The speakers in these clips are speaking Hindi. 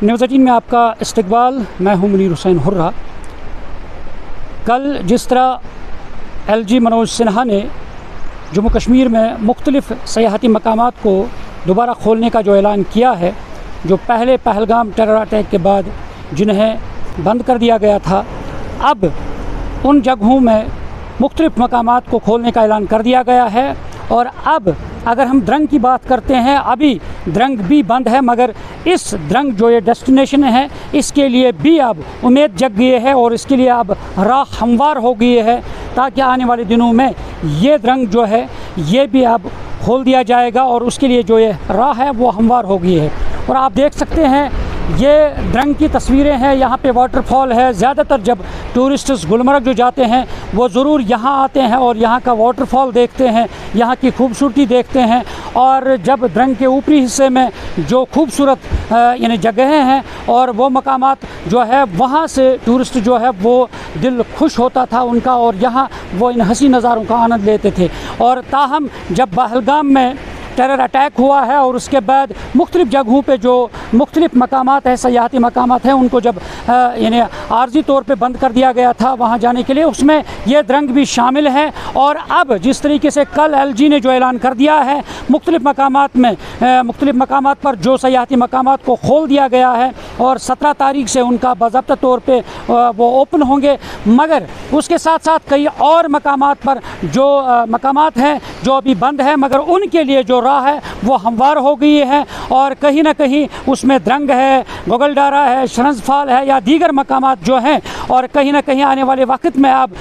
न्यूज़ 18 में आपका इस्तकबाल। मैं हूं मुनीर हुसैन हुर्रा। कल जिस तरह LG मनोज सिन्हा ने जम्मू कश्मीर में मुख्तलिफ़ सयाहती मकामात को दोबारा खोलने का जो ऐलान किया है, जो पहले पहलगाम टेरर अटैक के बाद जिन्हें बंद कर दिया गया था, अब उन जगहों में मुख्तलिफ़ मकामात को खोलने का ऐलान कर दिया गया है। और अब अगर हम द्रंग की बात करते हैं, अभी द्रंग भी बंद है, मगर इस द्रंग जो ये डेस्टिनेशन है, इसके लिए भी अब उम्मीद जग गई है और इसके लिए अब राह हमवार हो गई है, ताकि आने वाले दिनों में ये द्रंग जो है ये भी अब खोल दिया जाएगा और उसके लिए जो ये राह है वो हमवार हो गई है। और आप देख सकते हैं ये द्रंग की तस्वीरें हैं। यहाँ पे वाटरफॉल है। ज़्यादातर जब टूरिस्ट्स गुलमर्ग जो जाते हैं वो ज़रूर यहाँ आते हैं और यहाँ का वाटरफॉल देखते हैं, यहाँ की खूबसूरती देखते हैं। और जब द्रंग के ऊपरी हिस्से में जो खूबसूरत यानी जगहें हैं और वो मकामात जो है, वहाँ से टूरिस्ट जो है वो दिल खुश होता था उनका और यहाँ वो इन हसी नज़ारों का आनंद लेते थे। और ताहम जब पहलगाम में टेरर अटैक हुआ है और उसके बाद मुख्तलिफ़ जगहों पे जो मुख्तलिफ़ मकामात हैं, सयाहती मकामात हैं, उनको जब यानी आर्जी तौर पे बंद कर दिया गया था वहाँ जाने के लिए, उसमें ये द्रंग भी शामिल है। और अब जिस तरीके से कल LG ने जो ऐलान कर दिया है, मुख्तलिफ़ मकामात पर जो सयाहती मकामात को खोल दिया गया है और 17 तारीख से उनका बाज़ाब्ता तौर पे वो ओपन होंगे। मगर उसके साथ साथ कई और मकामात पर जो मकामात हैं जो अभी बंद है, मगर उनके लिए जो राह है वो हमवार हो गई है। और कहीं ना कहीं उसमें द्रंग है, गोगलडारा है, शरंजफाल है या दीगर मकामात जो हैं। और कहीं ना कहीं आने वाले वक्त में अब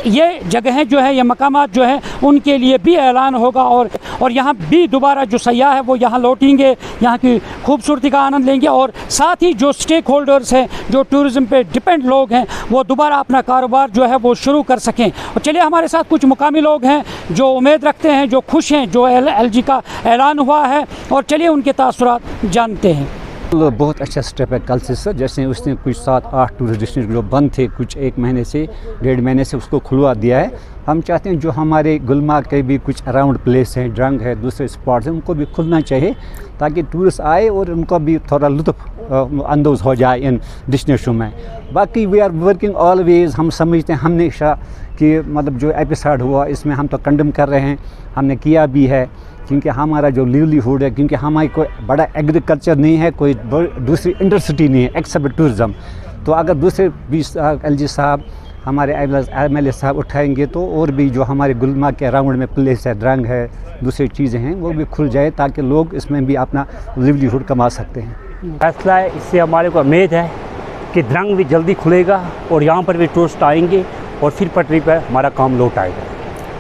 ये जगहें जो हैं, ये मकामात जो हैं, उनके लिए भी ऐलान होगा और यहाँ भी दोबारा जो सयाह है वो यहाँ लौटेंगे, यहाँ की खूबसूरती का आनंद लेंगे। और साथ ही जो स्टेक होल्डर्स हैं, जो टूरिज़म पे डिपेंड लोग हैं, वो दोबारा अपना कारोबार जो है वो शुरू कर सकें। और चलिए हमारे साथ कुछ मुकामी लोग हैं जो उम्मीद रखते हैं, जो खुश हैं जो LG का ऐलान हुआ है, और चलिए उनके तासुरात जानते हैं। बहुत अच्छा स्टेप है कल से सर। जैसे उसने कुछ 7-8 टूरिस्ट डेस्टिनेशन जो बंद थे कुछ 1 महीने से 1.5 महीने से, उसको खुलवा दिया है। हम चाहते हैं जो हमारे गुलमर्ग के भी कुछ अराउंड प्लेस हैं, द्रंग है, दूसरे स्पॉट्स हैं, उनको भी खुलना चाहिए ताकि टूरिस्ट आए और उनको भी थोड़ा लुत्फ़ अंदोज़ हो जाए इन डेस्टिनेशन में। बाकी वी आर वर्किंग ऑलवेज़। हम समझते हैं हमेशा कि मतलब जो एपिसोड हुआ इसमें हम तो कंडेम कर रहे हैं, हमने किया भी है, क्योंकि हमारा जो लिवलीहुड है, क्योंकि हमारी कोई बड़ा एग्रीकल्चर नहीं है, कोई दूसरी इंडस्ट्री नहीं है एक्सेप्ट टूरिज़म। तो अगर दूसरे भी LG साहब, हमारे MLA साहब उठाएंगे तो और भी जो हमारे गुलमर्ग के अराउंड में प्लेस है, द्रंग है, दूसरी चीज़ें हैं, वो भी खुल जाए ताकि लोग इसमें भी अपना लिवलीहुड कमा सकते हैं। फैसला है, इससे हमारे को उम्मीद है कि द्रंग भी जल्दी खुलेगा और यहाँ पर भी टूरिस्ट आएंगे और फिर पटरी पर हमारा काम लौट आएगा।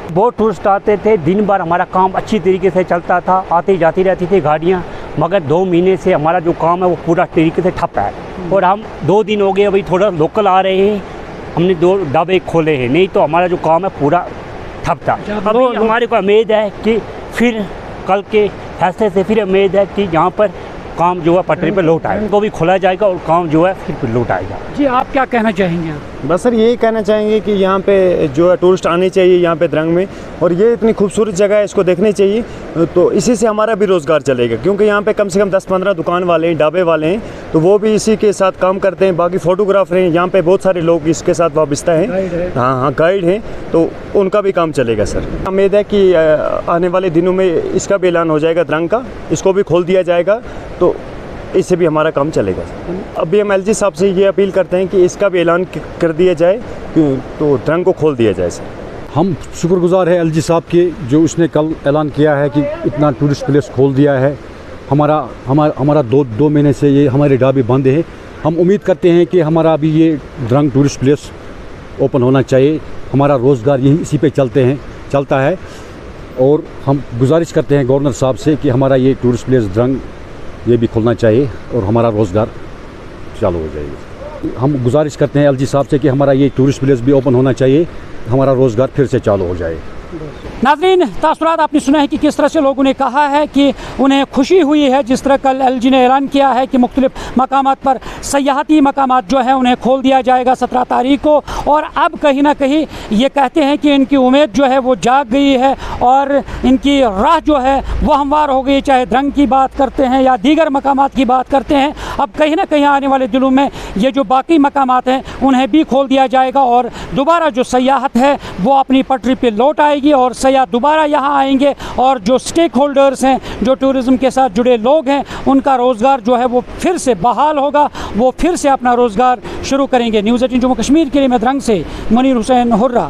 बहुत टूरिस्ट आते थे, दिन भर हमारा काम अच्छी तरीके से चलता था, आती जाती रहती थी गाड़ियाँ। मगर 2 महीने से हमारा जो काम है वो पूरा तरीके से ठप है। और हम 2 दिन हो गए अभी थोड़ा लोकल आ रहे हैं, हमने 2 ढाबे खोले हैं, नहीं तो हमारा जो काम है पूरा ठप था। अभी हमारे को उम्मीद है कि फिर कल के फैसले से फिर उम्मीद है कि यहाँ पर काम जो है पटरी पर लौट आएगा, तो भी खोला जाएगा और काम जो है फिर लौट आएगा। जी, आप क्या कहना चाहेंगे? बस सर यही कहना चाहेंगे कि यहाँ पे जो है टूरिस्ट आने चाहिए यहाँ पे द्रंग में, और ये इतनी खूबसूरत जगह है, इसको देखनी चाहिए। तो इसी से हमारा भी रोज़गार चलेगा, क्योंकि यहाँ पे कम से कम 10-15 दुकान वाले हैं, ढाबे वाले हैं, तो वो भी इसी के साथ काम करते हैं। बाकी फ़ोटोग्राफर हैं, यहाँ पे बहुत सारे लोग इसके साथ वाबस्ता हैं, हाँ गाइड हैं, तो उनका भी काम चलेगा सर। उम्मीद है कि आने वाले दिनों में इसका भी ऐलान हो जाएगा, द्रंग का, इसको भी खोल दिया जाएगा, तो इससे भी हमारा काम चलेगा। अभी हम LG साहब से ये अपील करते हैं कि इसका भी ऐलान कर दिया जाए, तो द्रंग को खोल दिया जाए सर। हम शुक्रगुजार है LG साहब के, जो उसने कल ऐलान किया है कि इतना टूरिस्ट प्लेस खोल दिया है। हमारा 2 महीने से ये हमारे ढाबे बंद है। हम उम्मीद करते हैं कि हमारा अभी ये द्रंग टूरिस्ट प्लेस ओपन होना चाहिए। हमारा रोज़गार यही इसी पे चलता है और हम गुजारिश करते हैं गवर्नर साहब से कि हमारा ये टूरिस्ट प्लेस द्रंग ये भी खुलना चाहिए और हमारा रोज़गार चालू हो जाएगा। हम गुजारिश करते हैं LG साहब से कि हमारा ये टूरिस्ट प्लेस भी ओपन होना चाहिए, हमारा रोज़गार फिर से चालू हो जाए। नाज़रीन, तासुरात आपने सुना है कि किस तरह से लोगों ने कहा है कि उन्हें खुशी हुई है जिस तरह कल LG ने ऐलान किया है कि मुख्तलिफ़ मकामात पर सयाहती मकामात जो है उन्हें खोल दिया जाएगा 17 तारीख को। और अब कहीं ना कहीं ये कहते हैं कि इनकी उम्मीद जो है वो जाग गई है और इनकी राह जो है वो हमवार हो गई। चाहे द्रंग की बात करते हैं या दीगर मकामात की बात करते हैं, अब कहीं ना कहीं आने वाले दिनों में ये जो बाकी मकामात हैं उन्हें भी खोल दिया जाएगा और दोबारा जो सयाहत है वो अपनी पटरी पे लौट आएगी और सयाह दोबारा यहाँ आएंगे और जो स्टेक होल्डर्स हैं, जो टूरिज़्म के साथ जुड़े लोग हैं, उनका रोज़गार जो है वो फिर से बहाल होगा, वो फिर से अपना रोज़गार शुरू करेंगे। न्यूज़ 18 जम्मू कश्मीर के लिए मैं द्रंग से मुनीर हुसैन हुर्रा।